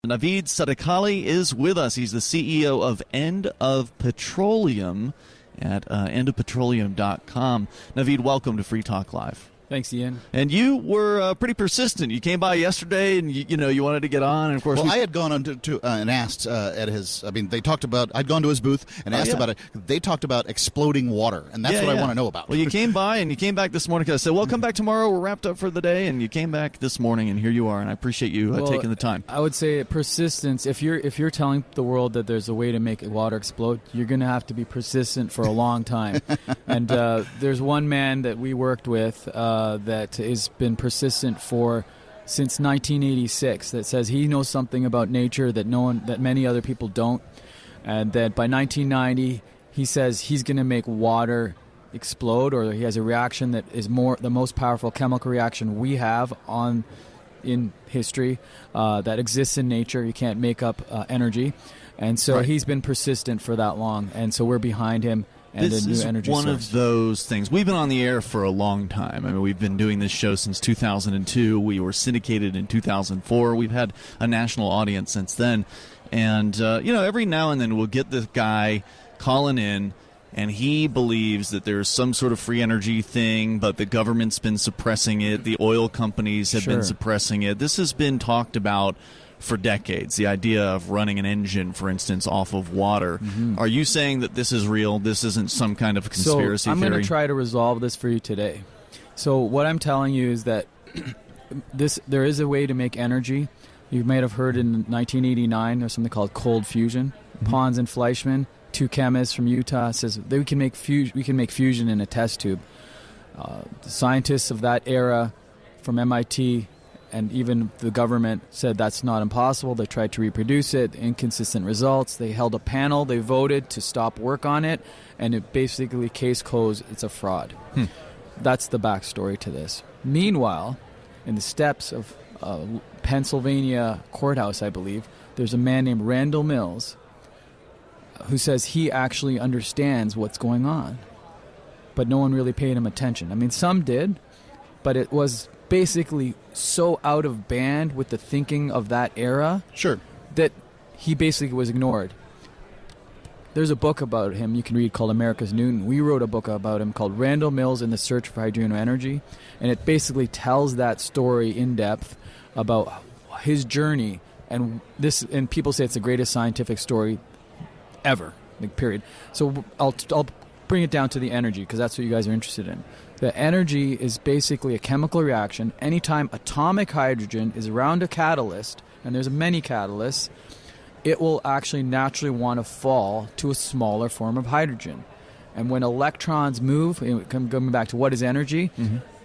Naveed Sadikali is with us. He's the CEO of End of Petroleum at endofpetroleum.com. Naveed, welcome to Free Talk Live. Thanks, Ian. And you were pretty persistent. You came by yesterday, and you wanted to get on. And of course, I had gone on to and asked at his. I mean, they talked about. I'd gone to his booth and asked about it. They talked about exploding water, and that's what I want to know about. Well, you came by, and you came back this morning because I said, "Well, come back tomorrow. We're wrapped up for the day." And you came back this morning, and here you are. And I appreciate you taking the time. I would say persistence. If you're telling the world that there's a way to make water explode, you're going to have to be persistent for a long time. And there's one man that we worked with that has been persistent since 1986 that says he knows something about nature that many other people don't, and that by 1990 he says he's going to make water explode, or he has a reaction that is the most powerful chemical reaction we have in history that exists in nature. You can't make up energy, and so he's been persistent for that long, and so we're behind him. And this is one of those things. We've been on the air for a long time. I mean, we've been doing this show since 2002. We were syndicated in 2004. We've had a national audience since then. And, every now and then we'll get this guy calling in, and he believes that there's some sort of free energy thing, but the government's been suppressing it. The oil companies have been suppressing it. This has been talked about for decades, the idea of running an engine, for instance, off of water. Mm-hmm. Are you saying that this is real? This isn't some kind of conspiracy theory? I'm going to try to resolve this for you today. So what I'm telling you is that there is a way to make energy. You might have heard in 1989 there's something called cold fusion. Mm-hmm. Pons and Fleischmann, two chemists from Utah, says that we can make fusion in a test tube. The scientists of that era from MIT and even the government said that's not impossible. They tried to reproduce it, inconsistent results. They held a panel. They voted to stop work on it, and it basically, case closed, it's a fraud. That's the backstory to this. Meanwhile, in the steps of Pennsylvania courthouse, I believe, there's a man named Randall Mills who says he actually understands what's going on, but no one really paid him attention. I mean, some did, but it was basically so out of band with the thinking of that era that he basically was ignored. There's a book about him you can read called America's Newton. We wrote a book about him called Randall Mills and the Search for Hydrogen Energy, and it basically tells that story in depth about his journey, and people say it's the greatest scientific story ever, period. So I'll bring it down to the energy, because that's what you guys are interested in. The energy is basically a chemical reaction. Anytime atomic hydrogen is around a catalyst, and there's many catalysts, it will actually naturally want to fall to a smaller form of hydrogen. And when electrons move, going back to what is energy,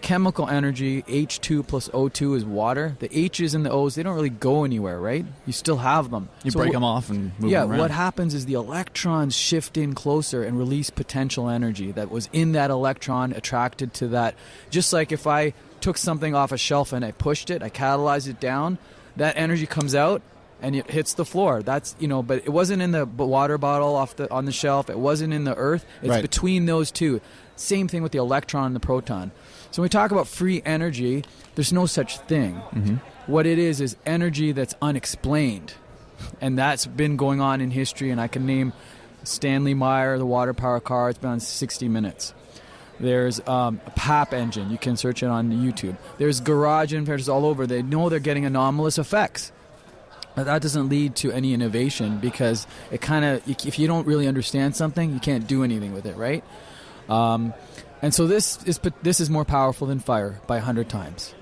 chemical energy, H2 plus O2 is water. The H's and the O's, they don't really go anywhere, right? You still have them. You break them off and move them around. What happens is the electrons shift in closer and release potential energy that was in that electron attracted to that. Just like if I took something off a shelf and I pushed it, I catalyzed it down, that energy comes out and it hits the floor. That's, but it wasn't in the water bottle on the shelf. It wasn't in the earth. It's between those two. Same thing with the electron and the proton. So when we talk about free energy, there's no such thing. Mm-hmm. What it is energy that's unexplained. And that's been going on in history, and I can name Stanley Meyer, the water power car. It's been on 60 Minutes. There's a PAP engine. You can search it on YouTube. There's garage inverters all over. They know they're getting anomalous effects. But that doesn't lead to any innovation, because it if you don't really understand something, you can't do anything with it, right? And so this is more powerful than fire by 100 times.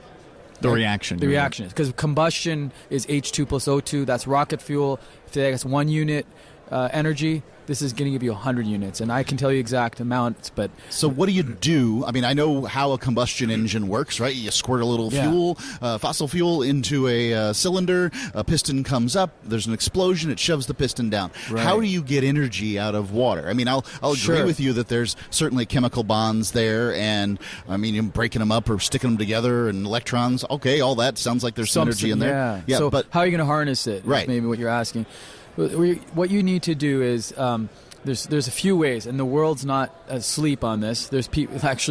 The reaction is because combustion is H2 plus O2. That's rocket fuel. If that's 1 unit energy, this is going to give you 100 units, and I can tell you exact amounts. But so what do you do? I mean, I know how a combustion engine works, right? You squirt a little fuel, fossil fuel, into a cylinder. A piston comes up. There's an explosion. It shoves the piston down. Right. How do you get energy out of water? I mean, I'll agree with you that there's certainly chemical bonds there, and I mean, you're breaking them up or sticking them together, and electrons. Okay, all that sounds like there's synergy in there. Yeah. So but how are you going to harness it? Right. Maybe what you're asking. What you need to do is there's a few ways, and the world's not asleep on this. There's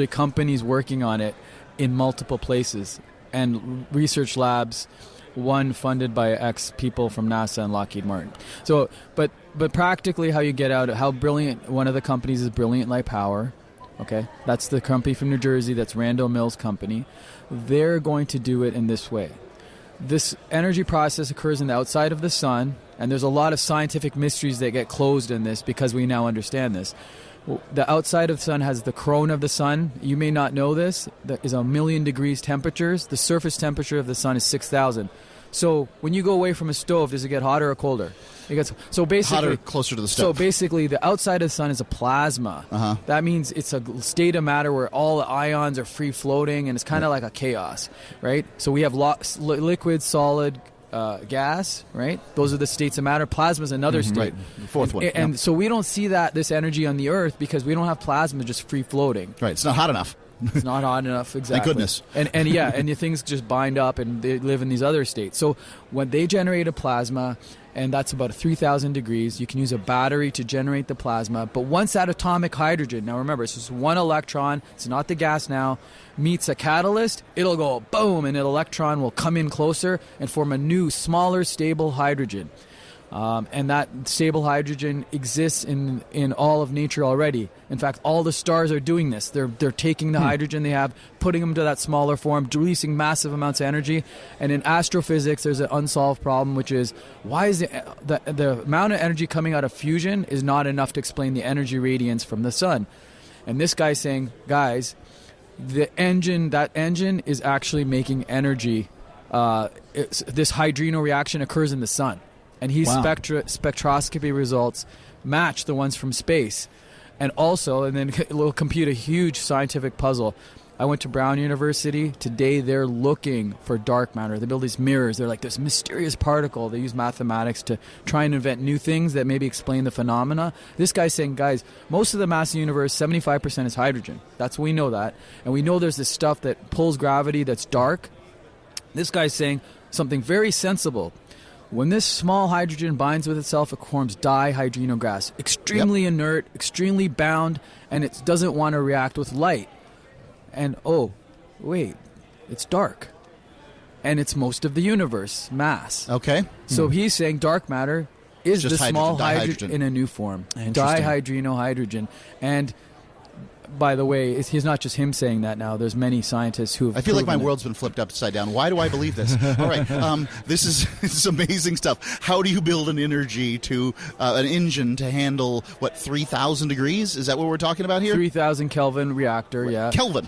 companies working on it in multiple places, and research labs one funded by ex people from NASA and Lockheed Martin. So, but practically, how you get out, how brilliant one of the companies is Brilliant Light Power. Okay, that's the company from New Jersey. That's Randall Mills Company. They're going to do it in this way. This energy process occurs in the outside of the sun, and there's a lot of scientific mysteries that get closed in this because we now understand this. The outside of the sun has the corona of the sun. You may not know this. That is 1,000,000 degrees temperatures. The surface temperature of the sun is 6,000. So when you go away from a stove, does it get hotter or colder? It gets so basically hotter, closer to the stove. So basically, the outside of the sun is a plasma. Uh-huh. That means it's a state of matter where all the ions are free floating, and it's kind of like a chaos, right? So we have liquid, solid, gas, right? Those are the states of matter. Plasma is another state. Right. The fourth one. And so we don't see this energy on the Earth because we don't have plasma just free floating. Right. It's not hot enough. It's not hot enough, exactly. Thank goodness. And yeah, and the things just bind up and they live in these other states. So when they generate a plasma, and that's about 3,000 degrees, you can use a battery to generate the plasma. But once that atomic hydrogen, now remember, it's just one electron, it's not the gas now, meets a catalyst, it'll go boom, and an electron will come in closer and form a new, smaller, stable hydrogen. And that stable hydrogen exists in all of nature already. In fact, all the stars are doing this. They're taking the hydrogen they have, putting them to that smaller form, releasing massive amounts of energy. And in astrophysics, there's an unsolved problem, which is why is the amount of energy coming out of fusion is not enough to explain the energy radiance from the sun. And this guy's saying, guys, that engine is actually making energy. This hydrino reaction occurs in the sun. And his spectroscopy results match the ones from space. And also, and then we'll compute a huge scientific puzzle. I went to Brown University. Today they're looking for dark matter. They build these mirrors. They're like this mysterious particle. They use mathematics to try and invent new things that maybe explain the phenomena. This guy's saying, guys, most of the mass of the universe, 75% is hydrogen. We know that. And we know there's this stuff that pulls gravity that's dark. This guy's saying something very sensible. When this small hydrogen binds with itself, it forms dihydrogen gas. Extremely inert, extremely bound, and it doesn't want to react with light. And, oh, wait, it's dark. And it's most of the universe, mass. Okay. So he's saying dark matter is the small hydrogen in a new form. Dihydrogen. And by the way, he's not just him saying that now. There's many scientists who have I feel like my world's been flipped upside down. Why do I believe this? All right. This is amazing stuff. How do you build an energy to an engine to handle, 3,000 degrees? Is that what we're talking about here? 3,000 Kelvin reactor, yeah. Kelvin,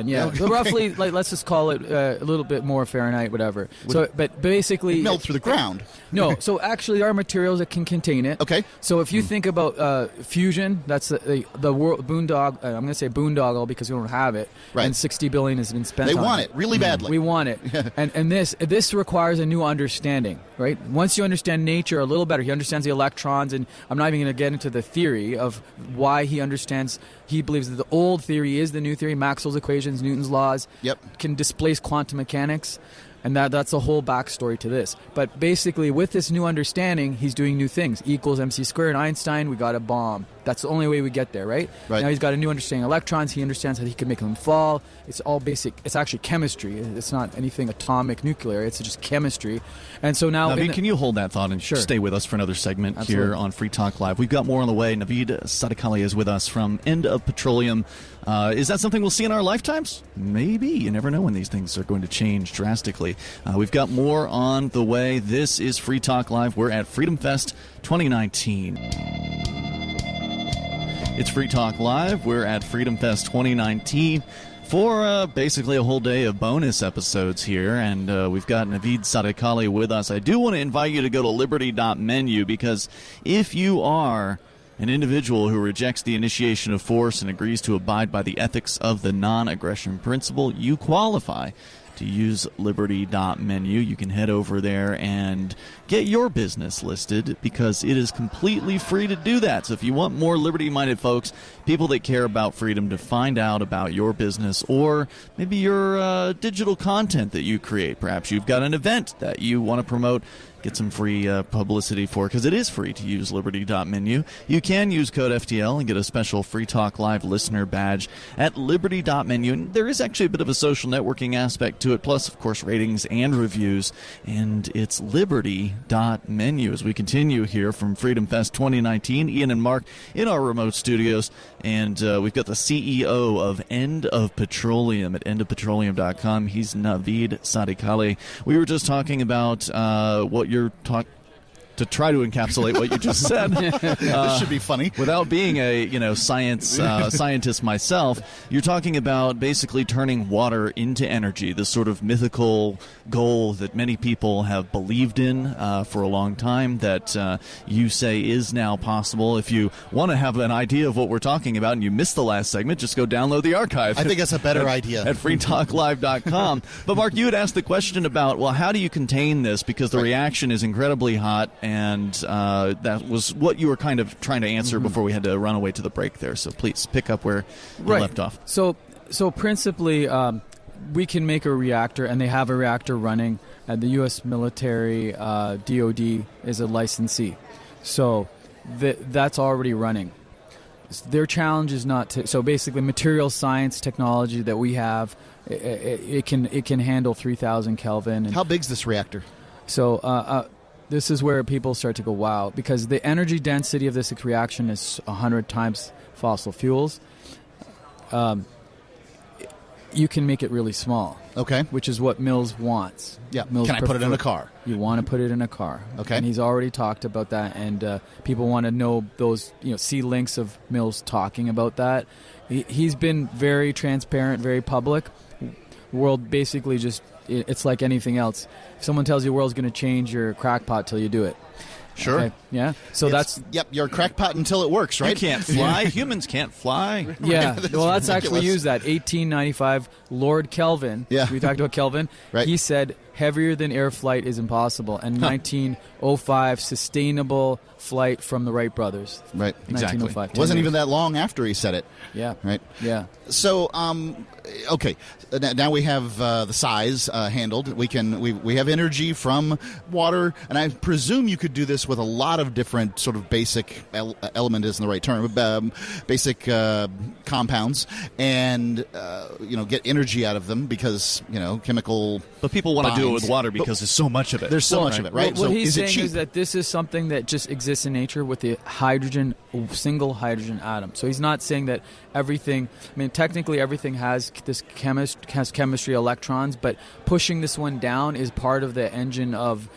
yeah. Okay. So roughly, let's just call it a little bit more Fahrenheit, whatever. But basically... melt through the ground. No, so actually there are materials that can contain it. Okay. So if you think about fusion, that's the world boondoggle. I'm going to say boondoggle because we don't have it. Right. And $60 billion has been spent on it. They want it really badly. We want it. And this requires a new understanding, right? Once you understand nature a little better, he understands the electrons, and I'm not even going to get into the theory of why he believes that the old theory is the new theory, Maxwell's equations, Newton's laws, can displace quantum mechanics. And that's the whole backstory to this. But basically, with this new understanding, he's doing new things. E equals mc squared. Einstein, we got a bomb. That's the only way we get there, right? Now he's got a new understanding of electrons. He understands how he can make them fall. It's all basic. It's actually chemistry. It's not anything atomic, nuclear. It's just chemistry. And so now... Naveed, can you hold that thought and stay with us for another segment here on Free Talk Live? We've got more on the way. Naveed Sadeghiali is with us from End of Petroleum. Is that something we'll see in our lifetimes? Maybe. You never know when these things are going to change drastically. We've got more on the way. This is Free Talk Live. We're at Freedom Fest 2019. It's Free Talk Live. We're at Freedom Fest 2019 for basically a whole day of bonus episodes here, and we've got Naveed Sadeghiali with us. I do want to invite you to go to liberty.menu, because if you are an individual who rejects the initiation of force and agrees to abide by the ethics of the non-aggression principle, you qualify to use liberty.menu. You can head over there and get your business listed, because it is completely free to do that. So if you want more liberty-minded folks, people that care about freedom, to find out about your business or maybe your digital content that you create, perhaps you've got an event that you want to promote, get some free publicity for, because it is free to use Liberty.menu. You can use code FTL and get a special Free Talk Live listener badge at Liberty.menu. And there is actually a bit of a social networking aspect to it, plus, of course, ratings and reviews. And it's Liberty.menu as we continue here from Freedom Fest 2019. Ian and Mark in our remote studios. And we've got the CEO of End of Petroleum at endofpetroleum.com. He's Naveed Sadiqali. We were just talking about what you're talking to try to encapsulate what you just said. This should be funny. Without being a scientist myself, you're talking about basically turning water into energy, this sort of mythical goal that many people have believed in for a long time that you say is now possible. If you want to have an idea of what we're talking about and you missed the last segment, just go download the archive. I think that's a better idea. At freetalklive.com. But Mark, you had asked the question about, well, how do you contain this? Because the reaction is incredibly hot. And that was what you were kind of trying to answer before we had to run away to the break there. So please pick up where you left off. So principally, we can make a reactor, and they have a reactor running. The U.S. military, DOD, is a licensee. So that's already running. Their challenge is not to... So basically, material science technology that we have, it can handle 3,000 Kelvin. How big's this reactor? So... this is where people start to go, wow, because the energy density of this reaction is 100 times fossil fuels. You can make it really small. Okay. Which is what Mills wants. Yeah. Mills Can I put it in a car? You want to put it in a car. Okay. And he's already talked about that, and people want to know those, see links of Mills talking about that. He's been very transparent, very public. The world basically just... It's like anything else. If someone tells you the world's going to change, you're a crackpot till you do it. Sure. Okay? Yeah. So Yep, you're a crackpot until it works, right? You can't fly. Humans can't fly. Yeah. That's well, that's ridiculous. actually used that. 1895, Lord Kelvin. Yeah. We talked about Kelvin. Right. He said heavier than air flight is impossible. And 1905, sustainable flight from the Wright brothers. Right. Exactly. 1905. 10 Wasn't years. even that long after he said it. Yeah. Right. Yeah. So, okay. Now we have the size handled. We have energy from water, and I presume you could do this with a lot of different sort of basic element isn't the right term, basic compounds, and get energy out of them because chemical. But people want to do it bonds. with water because there's so much of it. There's so much of it, right? What So he's is it saying cheap? is that this is something that just exists in nature with the single hydrogen atom. So he's not saying that everything. I mean, technically, everything has this chemistry, electrons, but pushing this one down is part of the engine of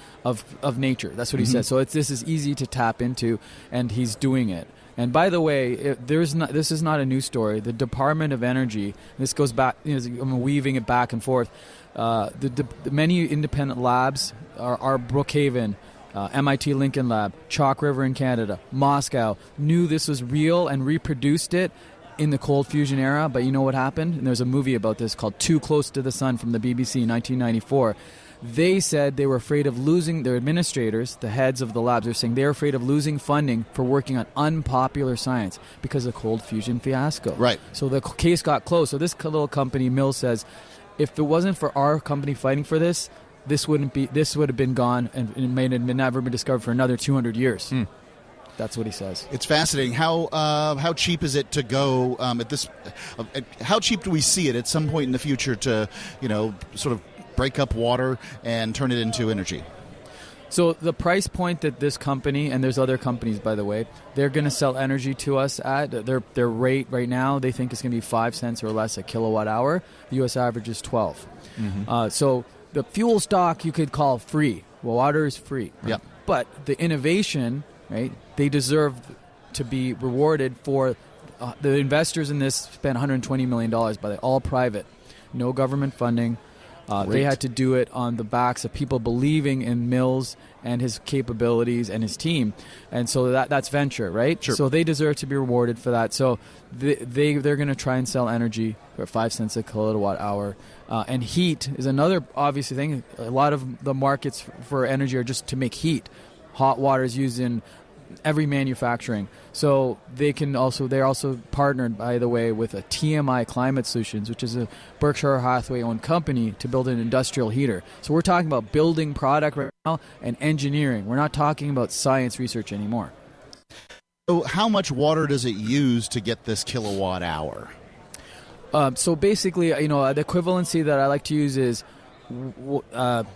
nature. That's what he says. So this is easy to tap into, and he's doing it. And by the way, this is not a new story. The Department of Energy, this goes back, I'm weaving it back and forth. The many independent labs are Brookhaven, MIT Lincoln Lab, Chalk River in Canada, Moscow, knew this was real and reproduced it in the cold fusion era. But you know what happened? And there's a movie about this called Too Close to the Sun from the BBC in 1994. They said they were afraid of losing their administrators, the heads of the labs. They're saying they're afraid of losing funding for working on unpopular science because of the cold fusion fiasco. Right. So the case got closed. So this little company, Mills, says, if it wasn't for our company fighting for this, this would have been gone, and it may have never been discovered for another 200 years. That's what he says. It's fascinating. How cheap is it to go at this? How cheap do we see it at some point in the future to sort of break up water and turn it into energy? So the price point that this company, and there's other companies, by the way, they're going to sell energy to us at, their rate right now, they think it's going to be 5 cents or less a kilowatt hour. The U.S. average is 12. So the fuel stock you could call free. Well, water is free. Yep. But the innovation, right, they deserve to be rewarded for the investors in this spent $120 million, but all private. No government funding. They had to do it on the backs of people believing in Mills and his capabilities and his team. And so that's venture, right? Sure. So they deserve to be rewarded for that. So they're going to try and sell energy for 5 cents a kilowatt hour. And heat is another obvious thing. A lot of the markets for energy are just to make heat. Hot water is used in every manufacturing. So they're also partnered, by the way, with a TMI Climate Solutions, which is a Berkshire Hathaway owned company, to build an industrial heater. So we're talking about building product right and engineering. We're not talking about science research anymore. So how much water does it use to get this kilowatt hour? So basically, the equivalency that I like to use is, and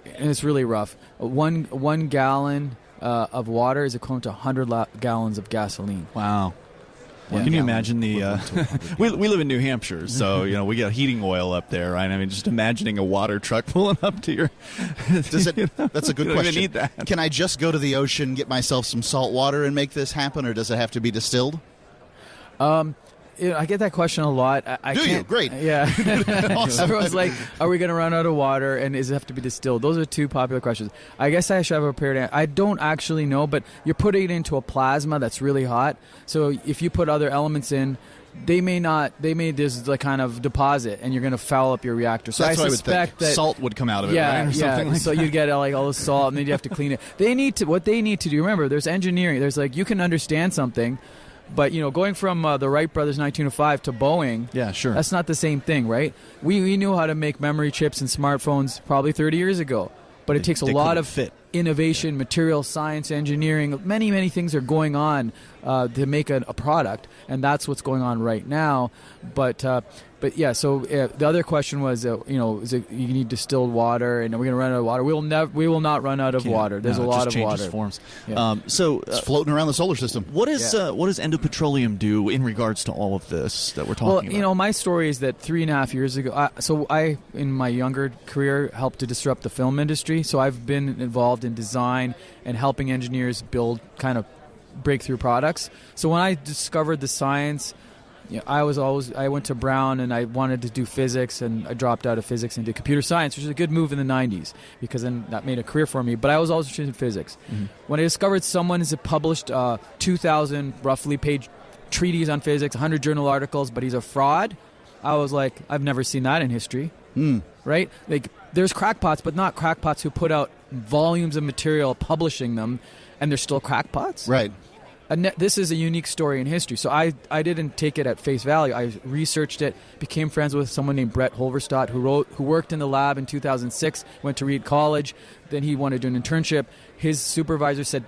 it's really rough, one gallon of water is equivalent to 100 gallons of gasoline. Wow. Can you imagine the? We live in New Hampshire, so we got heating oil up there, right? I mean, just imagining a water truck pulling up to your. That's a good question. Need that. Can I just go to the ocean, get myself some salt water, and make this happen, or does it have to be distilled? I get that question a lot. Do you? Great. Yeah. Awesome. Everyone's like, are we going to run out of water, and does it have to be distilled? Those are two popular questions. I guess I should have a prepared answer. I don't actually know, but you're putting it into a plasma that's really hot. So if you put other elements in, they may just like kind of deposit, and you're going to foul up your reactor. So that's I what suspect I would think. that Salt would come out of it, right? Or something like so that. you get like all the salt, and then you have to clean it. What they need to do. Remember, there's engineering. There's like you can understand something. But, going from the Wright brothers 1905 to Boeing, yeah, sure, that's not the same thing, right? We knew how to make memory chips and smartphones probably 30 years ago. But it takes a lot of innovation, material science, engineering. Many, many things are going on to make a product, and that's what's going on right now. But yeah, so the other question was, is it you need distilled water, and are we going to run out of water? We will not run out of water. There's a lot of water. Forms. Yeah. So it's floating around the solar system. What does Endo Petroleum do in regards to all of this that we're talking about? My story is that 3.5 years ago, I in my younger career helped to disrupt the film industry. So I've been involved in design and helping engineers build kind of breakthrough products. So when I discovered the science, I went to Brown and I wanted to do physics, and I dropped out of physics and did computer science, which was a good move in the 90s because then that made a career for me. But I was always interested in physics. Mm-hmm. When I discovered someone has published 2,000 roughly page treatise on physics, 100 journal articles, but he's a fraud, I was like, I've never seen that in history. Right? Like, there's crackpots, but not crackpots who put out volumes of material publishing them, and they're still crackpots. Right. This is a unique story in history. So I didn't take it at face value. I researched it, became friends with someone named Brett Holverstadt, who worked in the lab in 2006, went to Reed College. Then he wanted to do an internship. His supervisor said,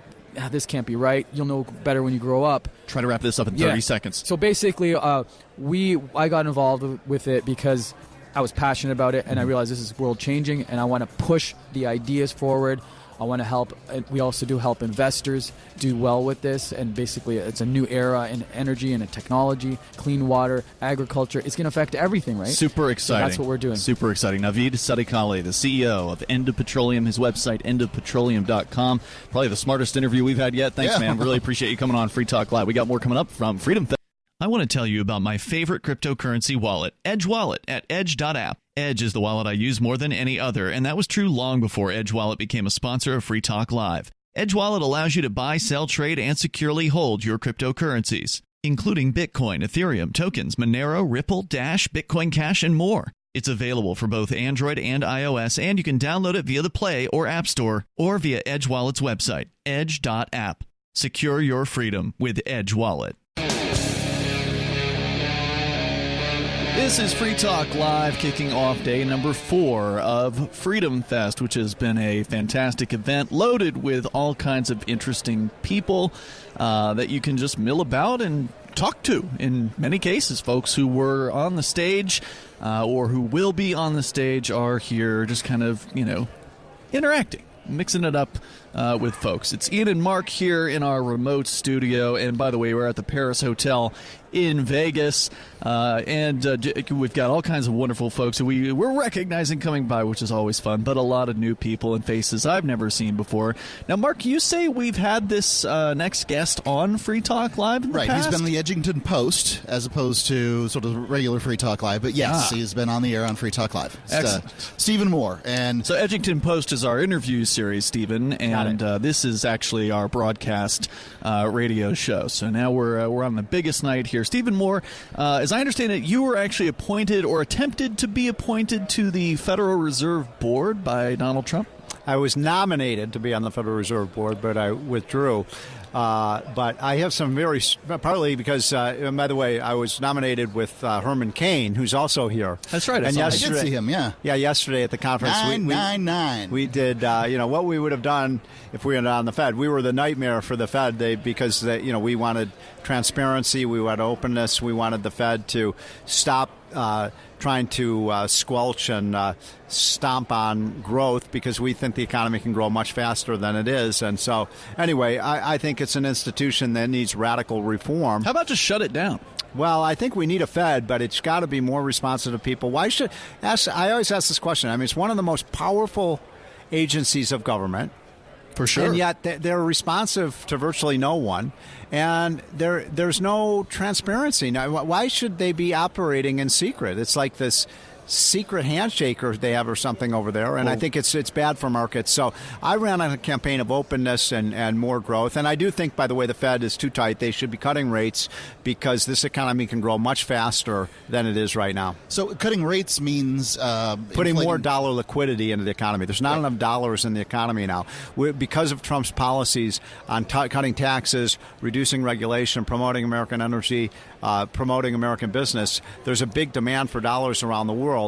this can't be right. You'll know better when you grow up. Try to wrap this up in 30 seconds. So basically, I got involved with it because I was passionate about it, and I realized this is world changing, and I want to push the ideas forward. I want to help. We also do help investors do well with this, and basically it's a new era in energy and in technology, clean water, agriculture. It's going to affect everything, right? Super exciting. So that's what we're doing. Super exciting. Naveed Sadikali, the CEO of Endo Petroleum, his website, endopetroleum.com. Probably the smartest interview we've had yet. Thanks, man. Really appreciate you coming on Free Talk Live. We got more coming up from Freedom Fest. I want to tell you about my favorite cryptocurrency wallet, Edge Wallet at edge.app. Edge is the wallet I use more than any other, and that was true long before Edge Wallet became a sponsor of Free Talk Live. Edge Wallet allows you to buy, sell, trade, and securely hold your cryptocurrencies, including Bitcoin, Ethereum, tokens, Monero, Ripple, Dash, Bitcoin Cash, and more. It's available for both Android and iOS, and you can download it via the Play or App Store or via Edge Wallet's website, edge.app. Secure your freedom with Edge Wallet. This is Free Talk Live, kicking off day number 4 of Freedom Fest, which has been a fantastic event loaded with all kinds of interesting people that you can just mill about and talk to. In many cases, folks who were on the stage or who will be on the stage are here just kind of, interacting, mixing it up with folks. It's Ian and Mark here in our remote studio, and by the way, we're at the Paris Hotel in Vegas, and we've got all kinds of wonderful folks who we're recognizing coming by, which is always fun, but a lot of new people and faces I've never seen before. Now, Mark, you say we've had this next guest on Free Talk Live in the past? Right, he's been on the Edgington Post as opposed to sort of regular Free Talk Live, but yes, he's been on the air on Free Talk Live. Excellent. Stephen Moore. And so Edgington Post is our interview series, Stephen, and this is actually our broadcast radio show. So now we're on the biggest night here. Stephen Moore, as I understand it, you were actually appointed or attempted to be appointed to the Federal Reserve Board by Donald Trump? I was nominated to be on the Federal Reserve Board, but I withdrew. But I have some partly because, by the way, I was nominated with Herman Cain, who's also here. That's right. I did see him, yeah. Yeah, yesterday at the conference. 999. We did, what we would have done if we were on the Fed. We were the nightmare for the Fed because we wanted transparency, we wanted openness, we wanted the Fed to stop trying to squelch and stomp on growth because we think the economy can grow much faster than it is. And so, anyway, I think it's an institution that needs radical reform. How about just shut it down? Well, I think we need a Fed, but it's got to be more responsive to people. I always ask this question. I mean, it's one of the most powerful agencies of government. For sure. And yet they're responsive to virtually no one. And there's no transparency. Now, why should they be operating in secret? It's like this secret handshake they have or something over there, and I think it's bad for markets. So I ran on a campaign of openness and more growth. And I do think, by the way, the Fed is too tight. They should be cutting rates because this economy can grow much faster than it is right now. So cutting rates means putting more dollar liquidity into the economy. There's not enough dollars in the economy now. Because of Trump's policies on cutting taxes, reducing regulation, promoting American energy, promoting American business, there's a big demand for dollars around the world.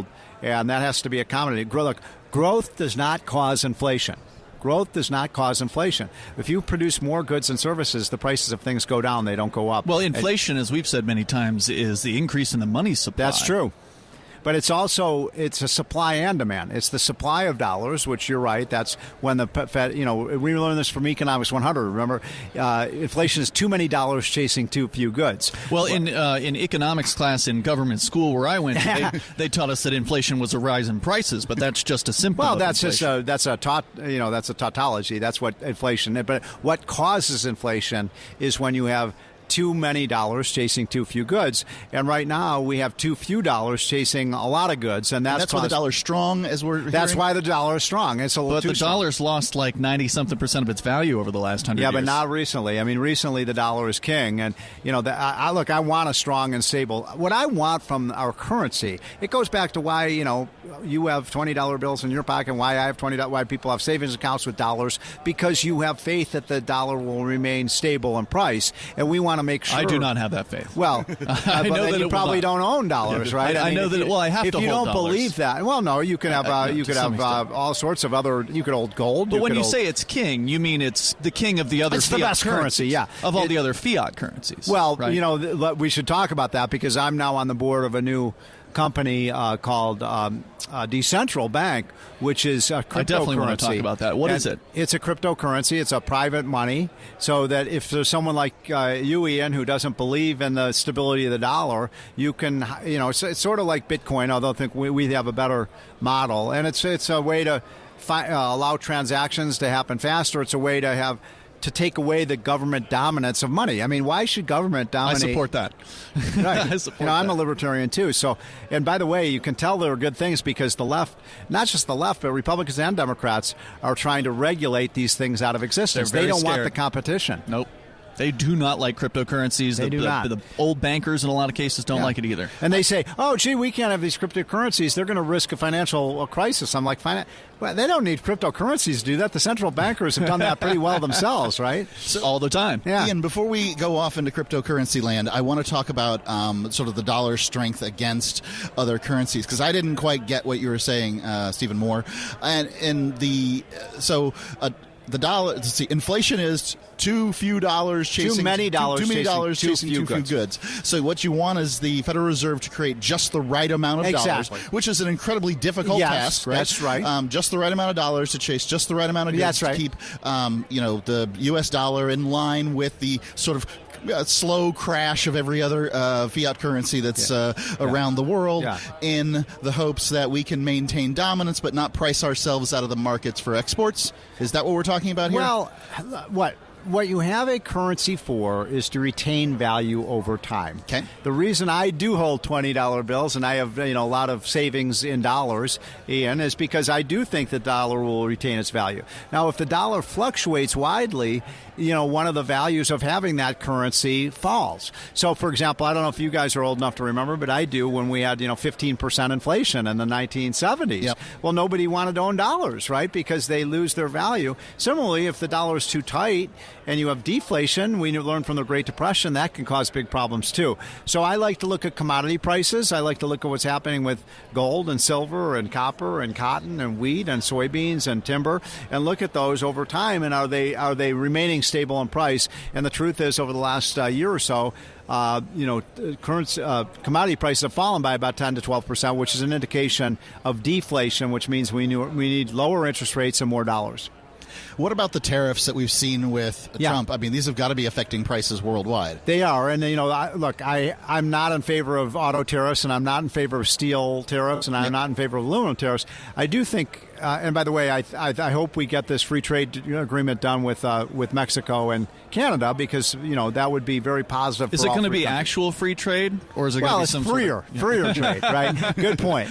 And that has to be accommodated. Look, growth does not cause inflation. Growth does not cause inflation. If you produce more goods and services, the prices of things go down. They don't go up. Well, inflation, as we've said many times, is the increase in the money supply. That's true. But it's a supply and demand. It's the supply of dollars, which you're right. That's when the Fed, we learned this from Economics 100. Remember, inflation is too many dollars chasing too few goods. Well, in economics class in government school where I went, they taught us that inflation was a rise in prices, but that's just a symptom. Well, of that's inflation. that's a tautology. That's what inflation is. But what causes inflation is when you have too many dollars chasing too few goods, and right now we have too few dollars chasing a lot of goods, and that's why the dollar's strong. That's why the dollar is strong. It's a little but too the strong. Dollar's lost like 90-something% of its value over the last 100 years. Yeah, but not recently. I mean, recently the dollar is king, and I want a strong and stable. What I want from our currency, it goes back to why you have $20 bills in your pocket, and why I have $20. Why people have savings accounts with dollars, because you have faith that the dollar will remain stable in price, and we want to make sure. I do not have that faith. Well, I know that you probably don't own dollars, right? I know that. Well, I have to hold dollars. If you don't believe that, well, no, you can have all sorts of other. You could hold gold. But when you say it's king, you mean it's the king of the other. It's fiat the best currency, yeah, of all the other fiat currencies. Well, right? We should talk about that because I'm now on the board of a new company called Decentral Bank, which is a cryptocurrency. I definitely want to talk about that. What is it? It's a cryptocurrency. It's a private money, so that if there's someone like you, Ian, who doesn't believe in the stability of the dollar, you can, it's sort of like Bitcoin, although I think we have a better model. And it's a way to allow transactions to happen faster. It's a way to take away the government dominance of money. I mean, why should government dominate? I support that. Right. I support that. I'm a libertarian too. So, and by the way, you can tell there are good things because the left, not just the left, but Republicans and Democrats are trying to regulate these things out of existence. They don't want the competition. Nope. They do not like cryptocurrencies. They do not. The old bankers in a lot of cases don't like it either. And they say, oh, gee, we can't have these cryptocurrencies. They're going to risk a financial crisis. I'm like, well, they don't need cryptocurrencies to do that. The central bankers have done that pretty well themselves, right? All the time. Yeah. Ian, before we go off into cryptocurrency land, I want to talk about sort of the dollar's strength against other currencies, because I didn't quite get what you were saying, Stephen Moore. The dollar, let's see, inflation is too few dollars chasing too many dollars chasing too few goods. So what you want is the Federal Reserve to create just the right amount of dollars, which is an incredibly difficult task, right? That's right. Just the right amount of dollars to chase just the right amount of goods to keep the U.S. dollar in line with the sort of slow crash of every other fiat currency that's around the world, in the hopes that we can maintain dominance but not price ourselves out of the markets for exports. Is that what we're talking about here? Well, what? what you have a currency for is to retain value over time. Okay. The reason I do hold $20 bills and I have a lot of savings in dollars, Ian, is because I do think the dollar will retain its value. Now, if the dollar fluctuates widely, one of the values of having that currency falls. So, for example, I don't know if you guys are old enough to remember, but I do, when we had 15% inflation in the 1970s. Yep. Well, nobody wanted to own dollars, right? Because they lose their value. Similarly, if the dollar is too tight and you have deflation, we learned from the Great Depression, that can cause big problems too. So I like to look at commodity prices. I like to look at what's happening with gold and silver and copper and cotton and wheat and soybeans and timber, and look at those over time, and are they remaining stable in price? And the truth is, over the last year or so, commodity prices have fallen by about 10 to 12%, which is an indication of deflation, which means we need lower interest rates and more dollars. What about the tariffs that we've seen with Trump? I mean, these have got to be affecting prices worldwide. They are. And, I'm not in favor of auto tariffs, and I'm not in favor of steel tariffs, and I'm not in favor of aluminum tariffs. I do think, and by the way, I hope we get this free trade agreement done with Mexico and Canada, because, that would be very positive. Is it going to be actual free trade, or is it going to be some freer trade, right? Good point.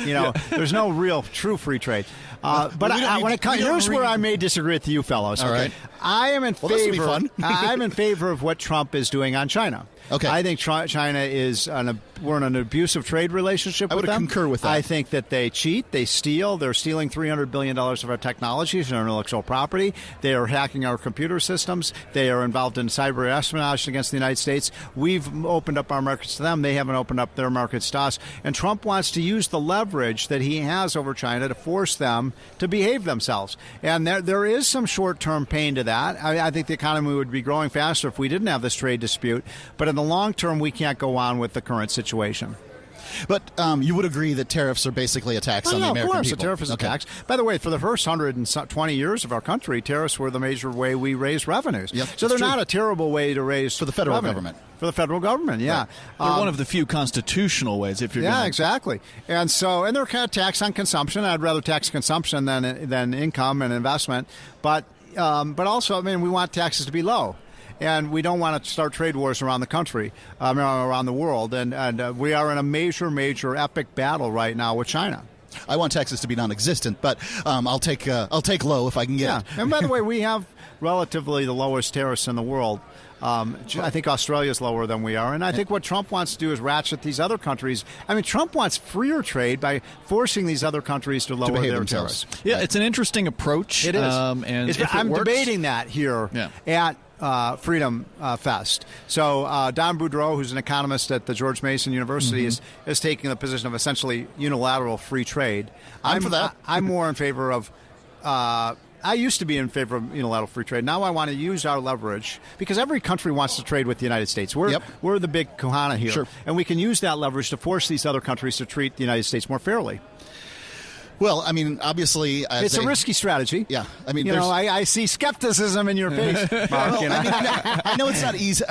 There's no real true free trade. Here's where I may disagree with you fellows. All right. I am in favor. This will be fun. I'm in favor of what Trump is doing on China. Okay. I think China is we're in an abusive trade relationship with them. I would concur with that. I think that they cheat, they steal. They're stealing $300 billion of our technologies and our intellectual property. They are hacking our computer systems. They are involved in cyber espionage against the United States. We've opened up our markets to them. They haven't opened up their markets to us. And Trump wants to use the leverage that he has over China to force them to behave themselves. And there is some short-term pain to that. I think the economy would be growing faster if we didn't have this trade dispute. But in the long term, we can't go on with the current situation. But you would agree that tariffs are basically a tax on the American people? Of course, people. A tariff is a tax. By the way, for the first 120 years of our country, tariffs were the major way we raised revenues. Yep, so they're not a terrible way to raise for the federal revenue. government. For the federal government, yeah. Right. They're one of the few constitutional ways. If you're exactly. And they're kind of tax on consumption. I'd rather tax consumption than income and investment. But also, we want taxes to be low. And we don't want to start trade wars around the country, around the world. And we are in a major epic battle right now with China. I want taxes to be non-existent, but I'll take low if I can get it. And by the way, we have relatively the lowest tariffs in the world. I think Australia's lower than we are. And I think what Trump wants to do is ratchet these other countries. Trump wants freer trade by forcing these other countries to lower their tariffs. Yeah, it's an interesting approach. It is. I'm works, debating that here at Freedom Fest. So Don Boudreaux, who's an economist at the George Mason University, is taking the position of essentially unilateral free trade. I'm for that. I'm more in favor of... I used to be in favor of unilateral free trade. Now I want to use our leverage, because every country wants to trade with the United States. We're the big kahuna here. Sure. And we can use that leverage to force these other countries to treat the United States more fairly. Well, obviously... It's a risky strategy. Yeah. I see skepticism in your face, Mark. I know it's not easy.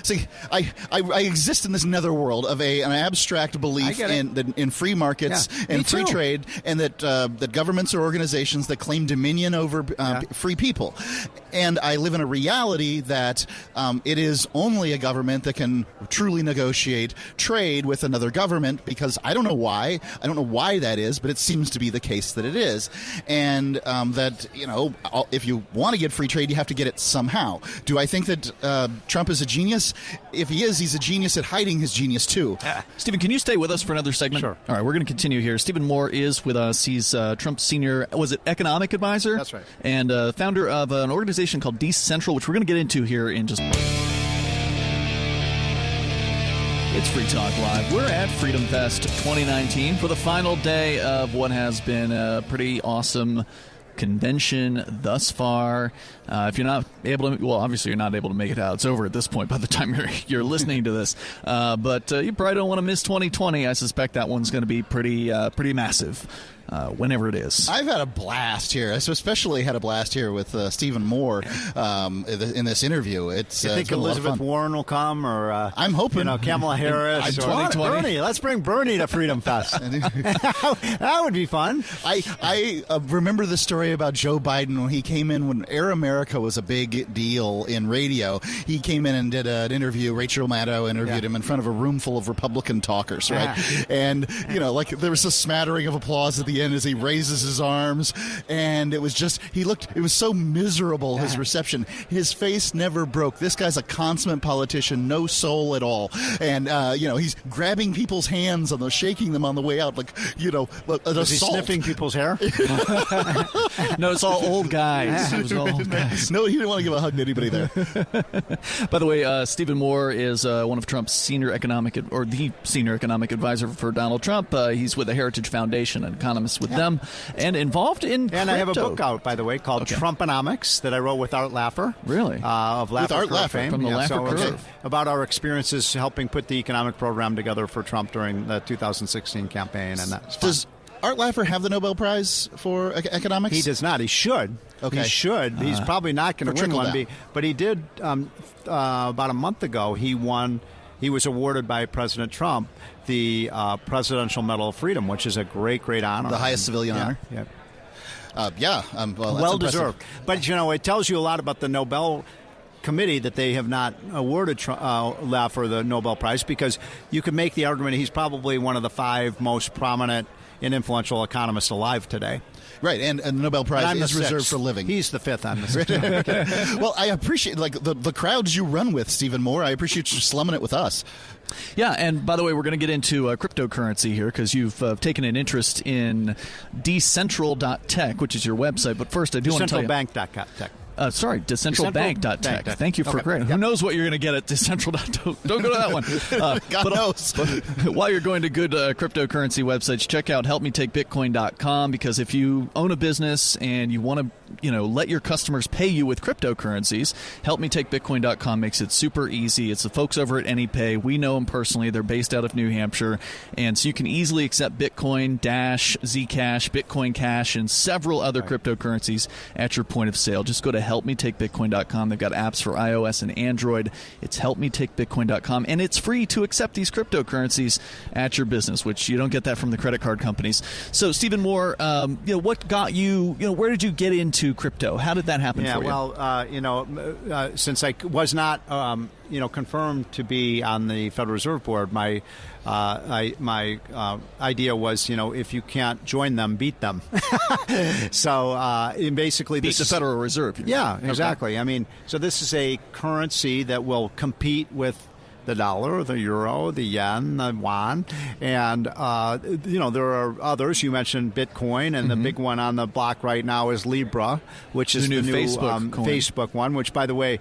See, I exist in this netherworld of an abstract belief in free markets and free trade, and that governments are organizations that claim dominion over free people. And I live in a reality that it is only a government that can truly negotiate trade with another government, because I don't know why. I don't know why that is, but it seems to be the case that it is. And that, if you want to get free trade, you have to get it somehow. Do I think that Trump is a genius? If he is, he's a genius at hiding his genius, too. Stephen, can you stay with us for another segment? Sure. All right, we're going to continue here. Stephen Moore is with us. He's Trump's senior, economic advisor? That's right. And founder of an organization called Decentral, which we're going to get into here in just a moment. It's Free Talk Live. We're at Freedom Fest 2019 for the final day of what has been a pretty awesome convention thus far. If you're not able to, well, obviously you're not able to make it out. It's over at this point by the time you're listening to this. But you probably don't want to miss 2020. I suspect that one's going to be pretty massive. whenever it is. I've had a blast here. I especially had a blast here with Stephen Moore in this interview. You think Elizabeth Warren will come, or I'm hoping Kamala Harris, or Bernie? Let's bring Bernie to Freedom Fest. That would be fun. I remember the story about Joe Biden when he came in when Air America was a big deal in radio. He came in and did an interview. Rachel Maddow interviewed him in front of a room full of Republican talkers, right? And there was a smattering of applause at the end as he raises his arms, and it was just it was so miserable, his reception. His face never broke. This guy's a consummate politician, no soul at all, and he's grabbing people's hands and shaking them on the way out, Was he sniffing people's hair? No, it's all old guys. It was all old guys. No, he didn't want to give a hug to anybody there. By the way, Stephen Moore is one of Trump's the senior economic advisor for Donald Trump. He's with the Heritage Foundation, an economist with them, and involved in crypto. And I have a book out, by the way, called Trumponomics that I wrote with Art Laffer. Really? Of Laffer with Art Curve Laffer fame. From the Laffer Curve. About our experiences helping put the economic program together for Trump during the 2016 campaign, and that's fun. Does Art Laffer have the Nobel Prize for economics? He does not. He should. Okay. He should. He's probably not going to win one. But he did about a month ago. He won. He was awarded by President Trump the Presidential Medal of Freedom, which is a great honor. The highest civilian honor. Yeah. Well deserved. But it tells you a lot about the Nobel Committee that they have not awarded Laffer the Nobel Prize, because you could make the argument he's probably one of the 5 most prominent and influential economists alive today. Right, and the Nobel Prize is reserved for living. He's the 5th on the 6th. Well, I appreciate the crowds you run with, Stephen Moore. I appreciate you slumming it with us. Yeah, and by the way, we're going to get into cryptocurrency here because you've taken an interest in Decentral.tech, which is your website. But first, I do want to tell you... Decentralbank.tech. Decentralbank.tech. Thank you for great. Who knows what you're going to get at Decentral.tech? Don't go to that one. God knows. But while you're going to good cryptocurrency websites, check out helpmetakebitcoin.com, because if you own a business and you want to let your customers pay you with cryptocurrencies, helpmetakebitcoin.com makes it super easy. It's the folks over at AnyPay. We know them personally. They're based out of New Hampshire, and so you can easily accept Bitcoin, Dash, Zcash, Bitcoin Cash, and several other cryptocurrencies at your point of sale. Just go to helpmetakebitcoin.com. They've got apps for iOS and Android. It's helpmetakebitcoin.com, and it's free to accept these cryptocurrencies at your business, which you don't get that from the credit card companies. So, Stephen Moore, what got you? Where did you get into crypto? How did that happen for you? Well, since I was not, confirmed to be on the Federal Reserve Board, my idea was, if you can't join them, beat them. So basically, beat the Federal Reserve. Yeah, exactly. Okay. So this is a currency that will compete with the dollar, the euro, the yen, the yuan, and there are others. You mentioned Bitcoin, and the big one on the block right now is Libra, which is the new Facebook one. Which, by the way,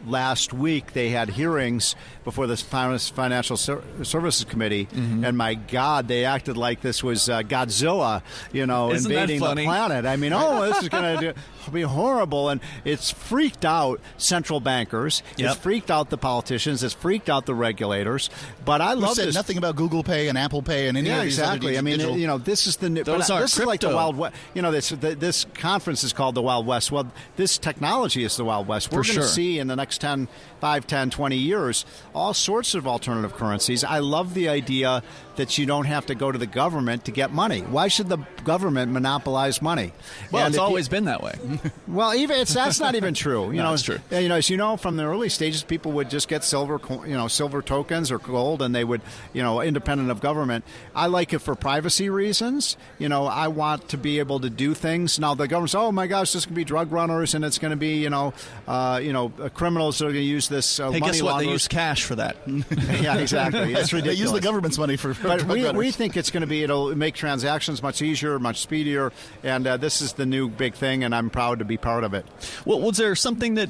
last week they had hearings before the Financial Services Committee, and my God, they acted like this was Godzilla, invading the planet. This is going to be horrible, and it's freaked out central bankers. Yep. It's freaked out the politicians. It's freaked out the regulators. But I love this. Nothing about Google Pay and Apple Pay and any of these exactly. other This is the new. Those are this crypto. Is like the Wild West. This conference is called the Wild West. Well, this technology is the Wild West. We're going to see in the next 5, 10, 20 years all sorts of alternative currencies. I love the idea that you don't have to go to the government to get money. Why should the government monopolize money? Well, it's always been that way. Well, that's not even true. It's true. As you know, from the early stages, people would just get silver tokens or gold, and they would, independent of government. I like it for privacy reasons. I want to be able to do things. Now the government says, "Oh my gosh, this is going to be drug runners, and it's going to be, criminals that are going to use this money." Hey, guess what? launderers. They use cash for that. Yeah, exactly. It's ridiculous. They use the government's money for But we think it's going to be, it'll make transactions much easier, much speedier, and this is the new big thing, and I'm proud to be part of it. Well, was there something that,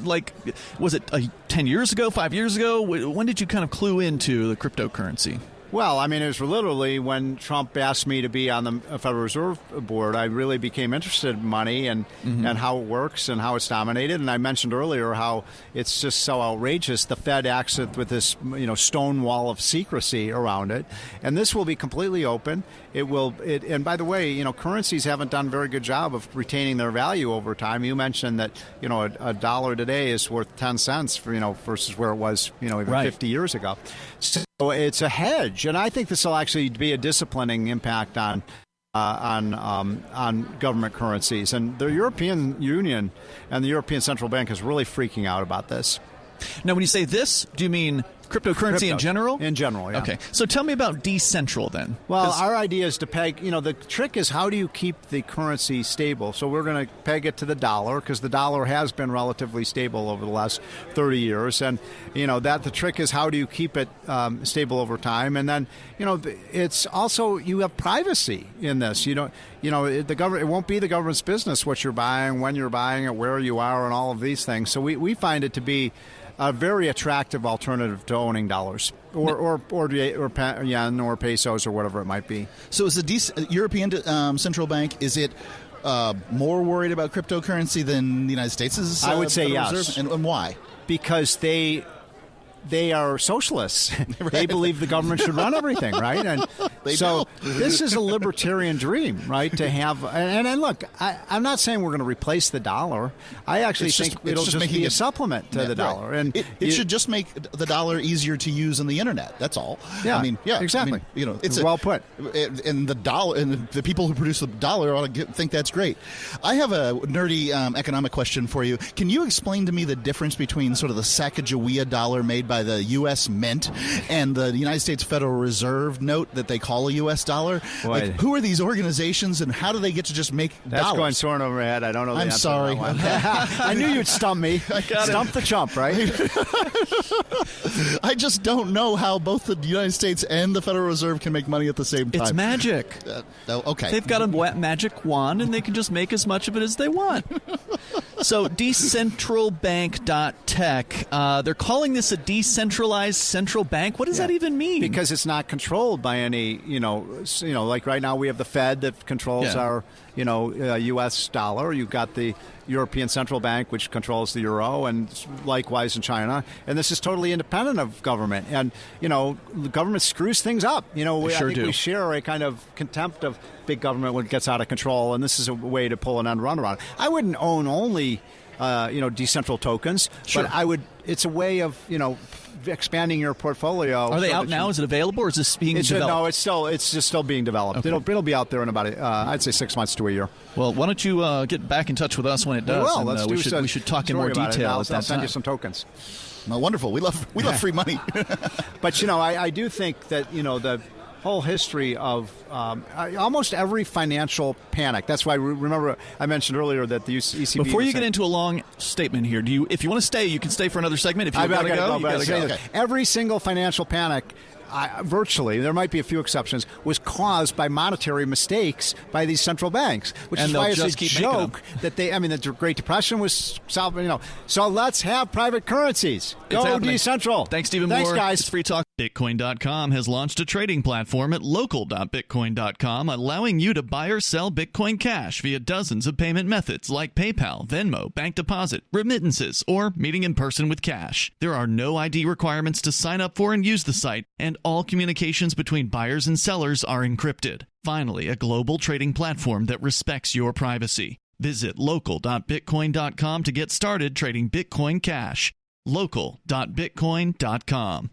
was it 10 years ago, 5 years ago? When did you kind of clue into the cryptocurrency? Well, I mean, it was literally when Trump asked me to be on the Federal Reserve Board, I really became interested in money and how it works and how it's dominated. And I mentioned earlier how it's just so outrageous. The Fed acts with this, stone wall of secrecy around it. And this will be completely open. And by the way, currencies haven't done a very good job of retaining their value over time. You mentioned that, a dollar today is worth 10 cents versus where it was, even 50 years ago. So it's a hedge, and I think this will actually be a disciplining impact on government currencies. And the European Union and the European Central Bank is really freaking out about this. Now, when you say this, do you mean cryptocurrency in general? In general, yeah. Okay. So tell me about decentral then. Well, our idea is to peg, the trick is how do you keep the currency stable? So we're going to peg it to the dollar because the dollar has been relatively stable over the last 30 years. And, the trick is how do you keep it stable over time? And then, it's also, you have privacy in this. The government, it won't be the government's business what you're buying, when you're buying it, where you are, and all of these things. So we find it to be a very attractive alternative to owning dollars or yen or pesos or whatever it might be. So is the European Central Bank, is it more worried about cryptocurrency than the United States is? I would say yes. Reserve? And why? Because they are socialists. Right. They believe the government should run everything, right? And so this is a libertarian dream, right? To have and look, I'm not saying we're going to replace the dollar. I actually think it'll just be a supplement to the dollar, and it should just make the dollar easier to use on the internet. That's all. Yeah, exactly. It's well put. And the dollar and the people who produce the dollar ought to think that's great. I have a nerdy economic question for you. Can you explain to me the difference between sort of the Sacagawea dollar made by the U.S. Mint and the United States Federal Reserve note that they call a U.S. dollar? Like, who are these organizations and how do they get to to make That's dollars? going soaring over my head. I don't know the I'm answer sorry. To that one. I knew you'd stump me. Stump the chump, right? I just don't know how both the United States and the Federal Reserve can make money at the same time. It's magic. Okay. They've got a magic wand, and they can just make as much of it as they want. So, decentralbank.tech, they're calling this a decentralized central bank. What does that even mean? Because it's not controlled by any, like right now we have the Fed that controls our, U.S. dollar. You've got the European Central Bank, which controls the euro, and likewise in China. And this is totally independent of government. And, the government screws things up. I think we share a kind of contempt of big government when it gets out of control, and this is a way to pull an end run around it. I wouldn't own only, decentral tokens, but I would. It's a way of, expanding your portfolio. Are they out now? Is it available, or is this being developed? No, it's just still being developed. Okay. It'll be out there in about I'd say 6 months to a year. Well, why don't you get back in touch with us when it does? Well, let's we should talk in more detail. I'll send you some tokens. Well, wonderful. We love free money. But I do think that the whole history of almost every financial panic. That's why, remember, I mentioned earlier that the ECB... Before you get into a long statement here, if you want to stay, you can stay for another segment. If you've got to go, you got to go. Okay. Every single financial panic, virtually, there might be a few exceptions, was caused by monetary mistakes by these central banks, which is why it's a joke that the Great Depression was solved. So let's have private currencies. Go decentral. Thanks, Stephen Moore. Thanks, guys. It's Free Talk. Bitcoin.com has launched a trading platform at local.bitcoin.com, allowing you to buy or sell Bitcoin Cash via dozens of payment methods like PayPal, Venmo, bank deposit, remittances, or meeting in person with cash. There are no ID requirements to sign up for and use the site, and all communications between buyers and sellers are encrypted. Finally, a global trading platform that respects your privacy. Visit local.bitcoin.com to get started trading Bitcoin Cash. local.bitcoin.com.